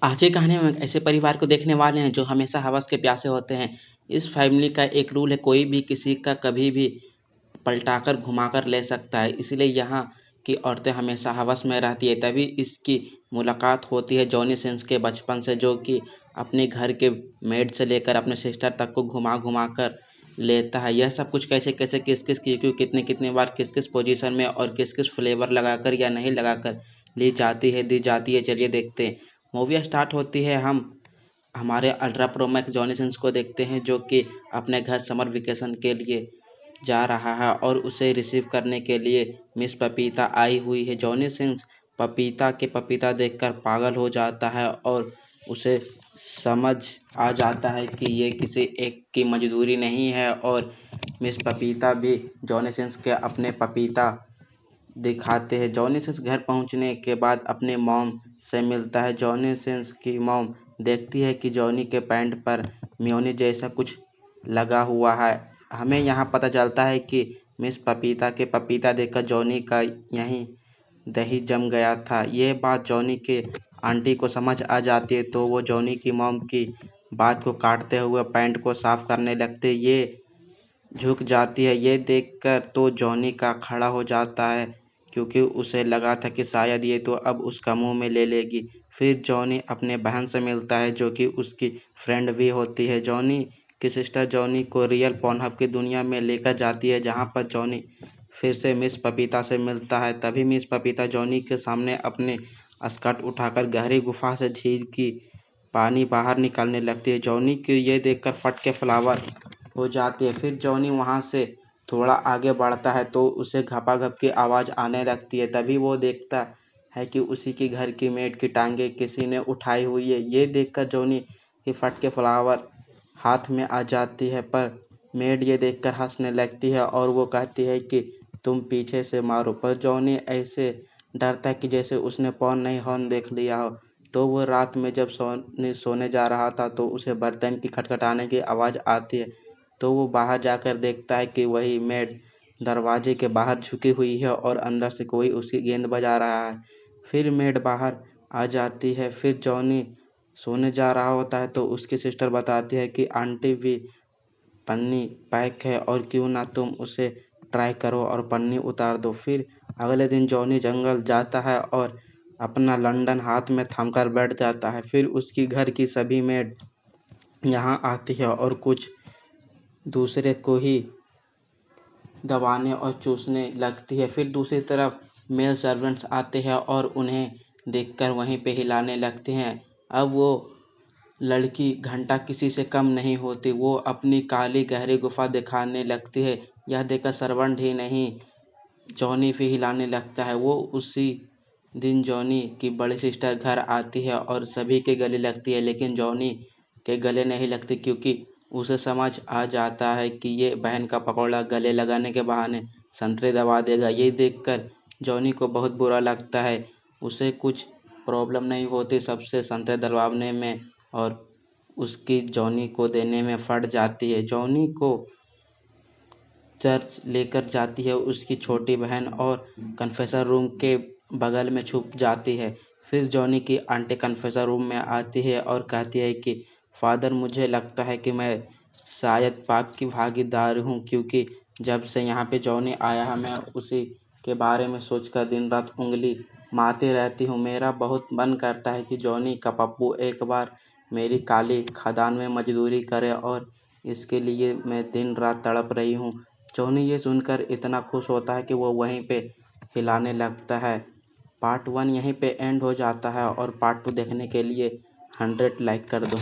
आज की कहानी में ऐसे परिवार को देखने वाले हैं जो हमेशा हवस के प्यासे होते हैं। इस फैमिली का एक रूल है, कोई भी किसी का कभी भी पलटाकर घुमाकर ले सकता है। इसलिए यहाँ की औरतें हमेशा हवस में रहती है। तभी इसकी मुलाकात होती है जॉनी सिंस के बचपन से, जो कि अपने घर के मेड से लेकर अपने सिस्टर तक को घुमा घुमा कर लेता है। यह सब कुछ कैसे कैसे किस किस क्यों क्यों कितनी कितनी बार किस किस पोजीशन में और किस किस फ्लेवर लगाकर या नहीं लगाकर ली जाती है दी जाती है, चलिए देखते हैं। मूवी स्टार्ट होती है, हम हमारे ultra pro max Johnny Sins को देखते हैं, जो कि अपने घर समर वेकेशन के लिए जा रहा है और उसे रिसीव करने के लिए मिस पपीता आई हुई है। जॉनी सिंस पपीता देखकर पागल हो जाता है और उसे समझ आ जाता है कि ये किसी एक की मजदूरी नहीं है, और मिस पपीता भी जॉनी सिंस के अपने पपीता दिखाते हैं। जॉनी सिंस घर पहुंचने के बाद अपने मॉम से मिलता है। जॉनी सिंस की मॉम देखती है कि जॉनी के पैंट पर मेयोनीज जैसा कुछ लगा हुआ है। हमें यहाँ पता चलता है कि मिस पपीता के पपीता देखकर जॉनी का यहीं दही जम गया था। ये बात जॉनी के आंटी को समझ आ जाती है, तो वो जॉनी की मॉम की बात को काटते हुए पैंट को साफ करने लगते। ये झुक जाती है। ये देखकर तो जॉनी का खड़ा हो जाता है, क्योंकि उसे लगा था कि शायद ये तो अब उसका मुंह में ले लेगी। फिर जॉनी अपने बहन से मिलता है, जो कि उसकी फ्रेंड भी होती है। जॉनी की सिस्टर जॉनी को रियल पॉर्नहब की दुनिया में लेकर जाती है, जहाँ पर जॉनी फिर से मिस पपीता से मिलता है। तभी मिस पपीता जॉनी के सामने अपने स्कर्ट उठाकर गहरी गुफा से झील की पानी बाहर निकालने लगती है। जॉनी को ये देखकर फट के फ्लावर हो जाती है। फिर जॉनी वहाँ से थोड़ा आगे बढ़ता है तो उसे घपाघप की आवाज़ आने लगती है। तभी वो देखता है कि उसी के घर की मेड की टांगे किसी ने उठाई हुई है। ये देखकर जॉनी की फट के फ्लावर हाथ में आ जाती है, पर मेड ये देखकर हंसने लगती है और वो कहती है कि तुम पीछे से मारो। पर जॉनी ऐसे डरता है कि जैसे उसने पॉर्न नहीं हॉर्न देख लिया हो। तो वो रात में जब सोने जा रहा था तो उसे बर्तन की खटखटाने की आवाज़ आती है। तो वो बाहर जाकर देखता है कि वही मेड दरवाजे के बाहर झुकी हुई है और अंदर से कोई उसकी गेंद बजा रहा है। फिर मेड बाहर आ जाती है। फिर जॉनी सोने जा रहा होता है तो उसकी सिस्टर बताती है कि आंटी भी पन्नी पैक है और क्यों ना तुम उसे ट्राई करो और पन्नी उतार दो। फिर अगले दिन जॉनी जंगल जाता है और अपना लंदन हाथ में थमकर बैठ जाता है। फिर उसकी घर की सभी मेड यहाँ आती है और कुछ दूसरे को ही दबाने और चूसने लगती है। फिर दूसरी तरफ मेल सर्वेंट्स आते हैं और उन्हें देखकर वहीं पे हिलाने लगते हैं। अब वो लड़की घंटा किसी से कम नहीं होती। वो अपनी काली गहरी गुफा दिखाने लगती है। यह देखकर सर्वेंट ही नहीं, जॉनी भी हिलाने लगता है। वो उसी दिन जॉनी की बड़ी सिस्टर घर आती है और सभी के गले लगती है, लेकिन जॉनी के गले नहीं लगती, क्योंकि उसे समझ आ जाता है कि ये बहन का पकौड़ा गले लगाने के बहाने संतरे दबा देगा। ये देखकर जॉनी को बहुत बुरा लगता है। उसे कुछ प्रॉब्लम नहीं होती सबसे संतरे दबाने में, और उसकी जॉनी को देने में फट जाती है। जॉनी को चर्च लेकर जाती है उसकी छोटी बहन और कन्फेसर रूम के बगल में छुप जाती है। फिर जॉनी की आंटी कन्फेसर रूम में आती है और कहती है कि फादर, मुझे लगता है कि मैं शायद पाप की भागीदार हूँ, क्योंकि जब से यहाँ पे जॉनी आया है मैं उसी के बारे में सोचकर दिन रात उंगली मारती रहती हूँ। मेरा बहुत मन करता है कि जॉनी का पप्पू एक बार मेरी काली खदान में मजदूरी करे, और इसके लिए मैं दिन रात तड़प रही हूँ। जॉनी ये सुनकर इतना खुश होता है कि वो वहीं पे हिलाने लगता है। पार्ट 1 यहीं पे एंड हो जाता है, और पार्ट 2 देखने के लिए 100 लाइक कर दो।